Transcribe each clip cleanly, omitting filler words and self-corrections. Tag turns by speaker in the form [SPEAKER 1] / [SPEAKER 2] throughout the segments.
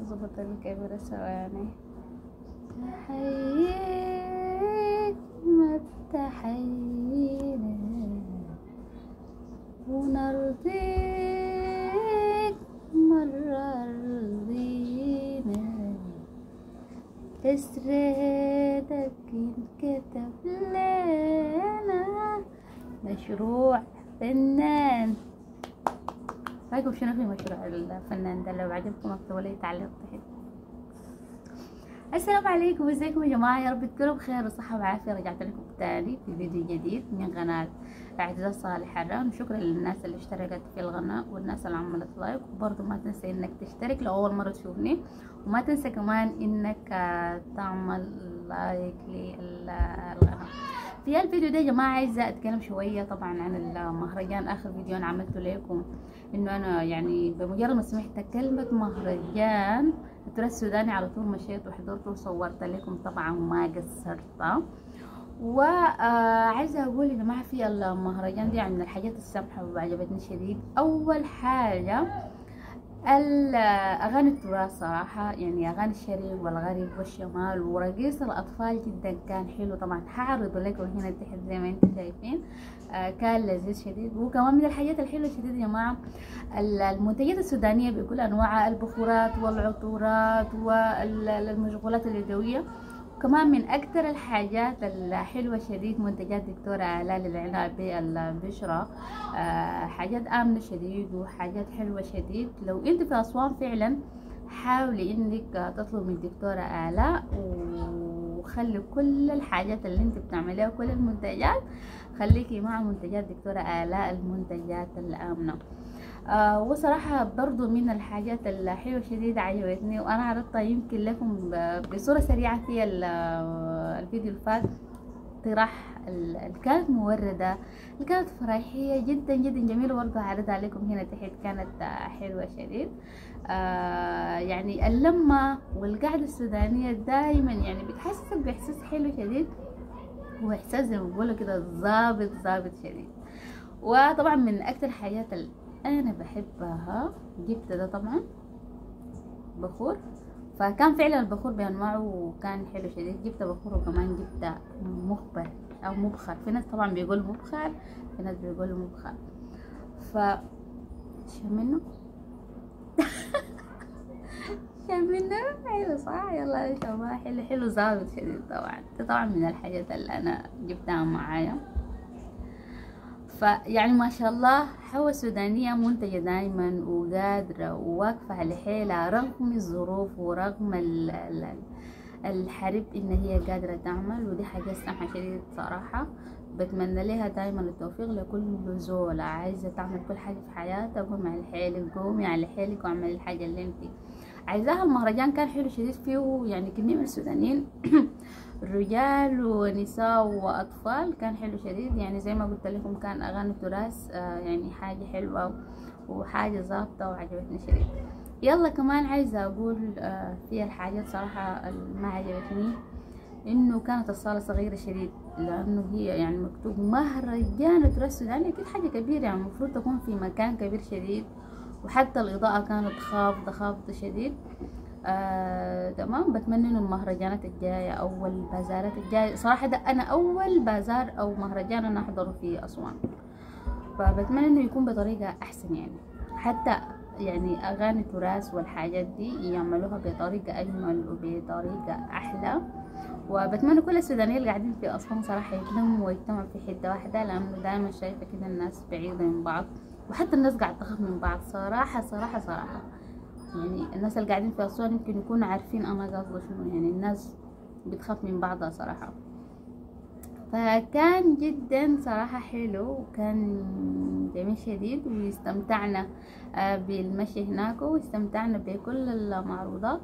[SPEAKER 1] اظبط الكاميرا ثواني. تحييك ما تحيينا ونرضيك مرة رضينا، تسردك انكتب لنا مشروع فنان. رايكم شنو في مشروع الفنان ده؟ لو عجبكم اكتبوا لي تعليق تحت. السلام عليكم، ازيكم يا جماعه؟ يا رب تكونوا بخير وصحه وعافيه. رجعت لكم تاني في فيديو جديد من قناه اعتزاز صالح حران. وشكرا للناس اللي اشتركت في القناه والناس اللي عملت لايك. وبرضه ما تنسى انك تشترك لو اول مره تشوفني، وما تنسى كمان انك تعمل لايك للقناه. في الفيديو ده يا جماعه عايزه اتكلم شويه طبعا عن المهرجان. اخر فيديو انا عملته لكم انه انا يعني بمجرد ما سمعت كلمه مهرجان التراث السوداني على طول مشيت وحضرت وصورت لكم، طبعا ما قصرت. وعايزه اقول يا جماعه في المهرجان دي من الحاجات السمحه وعجبتني شديد. اول حاجه الاغاني التراث صراحه، يعني اغاني الشرق والغرب والشمال ورقيص الاطفال جدا كان حلو. طبعا هعرض لكم هنا تحت زي ما انتم شايفين. كان لذيذ شديد. وكمان من الحاجات الحلوه شديد يا جماعه المنتجات السودانيه بكل انواعها، البخورات والعطورات والمشغولات اليدويه. كمان من اكتر الحاجات الحلوه شديد منتجات دكتوره آلاء للعناية بالبشره. حاجات امنه شديد وحاجات حلوه شديد. لو انت في اسوان فعلا حاولي انك تطلب من دكتوره آلاء، وخلي كل الحاجات اللي انت بتعمليها كل المنتجات خليكي مع منتجات دكتوره آلاء، المنتجات الامنه. وصراحة برضو من الحاجات الحلوة شديد عجبتني وانا عرضتها يمكن لكم بصورة سريعة في الفيديو اللي فات. طرح اللي كانت موردة، اللي كانت فريحية جدا جدا جميلة، برضو عرضها لكم هنا تحت. كانت حلوة شديد. يعني اللمة والقعدة السودانية دايما يعني بتحسسك باحساس حلو شديد، واحساس زي ما بيقولوا كده ظابط شديد. وطبعا من اكتر الحاجات انا بحبها جبت ده طبعا بخور. فكان فعلا البخور بانواعه وكان حلو شديد. جبت بخور وكمان جبت مخبر او مبخر. في ناس طبعا بيقول مبخر، في ناس بيقولوا مبخر. ف شمنه شمنه حلو صح؟ يلا يا شباب حلو ظابط شديد. طبعا ده طبعا من الحاجات اللي انا جبتها معايا. فيعني ما شاء الله حوا السودانية منتجة دايما وقادرة وواقفة على حيلها رغم الظروف ورغم الحرب، ان هي قادرة تعمل. ودي حاجة سامحة شديد صراحة. بتمنى لها دايما التوفيق لكل زول عايزة تعمل كل حاجة في حياتها. قومي على حيلك، قومي على حيلك واعملي الحاجة اللي انت عايزاها. المهرجان كان حلو شديد، فيه يعني كمية من السودانيين رجال ونساء واطفال. كان حلو شديد. يعني زي ما قلت لكم كان اغاني تراث، يعني حاجه حلوه وحاجه ظابطه وعجبتني شديد. يلا كمان عايزه اقول في الحاجات صراحه ما عجبتني انه كانت الصاله صغيره شديد، لانه هي يعني مكتوب مهرجان تراث سوداني، اكيد حاجه كبيره يعني المفروض تكون في مكان كبير شديد. وحتى الاضاءه كانت خافضه شديد. تمام. بتمنى انه المهرجانات الجايه او البازارات الجايه، صراحه ده انا اول بازار او مهرجان انا احضره في اسوان، فبتمنى انه يكون بطريقه احسن. يعني حتى يعني اغاني تراث والحاجات دي يعملوها بطريقه اجمل وبطريقه احلى. وبتمنى كل السودانيين اللي قاعدين في اسوان صراحه يتلموا ويجتمعوا في حته واحده، لانه دايما شايفه كده الناس بعيده من بعض، وحتى الناس قاعده تخاف من بعض صراحه. يعني الناس اللي قاعدين في أسوان يمكن يكونوا عارفين أنا قصدي شنو. يعني الناس بتخاف من بعضها صراحة. فكان جدا صراحة حلو وكان جميل شديد. واستمتعنا بالمشي هناك واستمتعنا بكل المعروضات.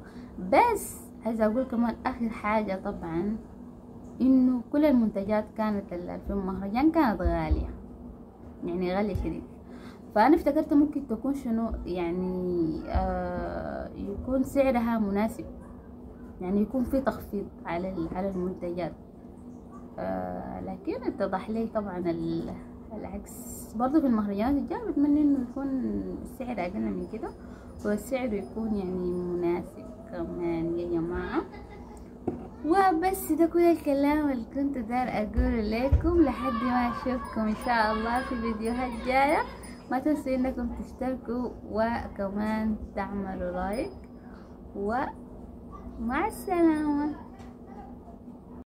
[SPEAKER 1] بس عايزة أقول كمان آخر حاجة طبعا إنه كل المنتجات كانت في المهرجان كانت غالية، يعني غالية شديد. فانا افتكرت ممكن تكون شنو يعني يكون سعرها مناسب، يعني يكون في تخفيض على المنتجات. لكن اتضح لي طبعا العكس. برضو في المهرجانات الجاية بتمنى انه يكون السعر اقل من كده والسعر يكون يعني مناسب. كمان يا جماعة. وبس ده كل الكلام اللي كنت داير اقوله لكم لحد ما اشوفكم ان شاء الله في فيديوهات جاية. ما تنسوا انكم تشتركوا وكمان تعملوا لايك، ومع السلامة.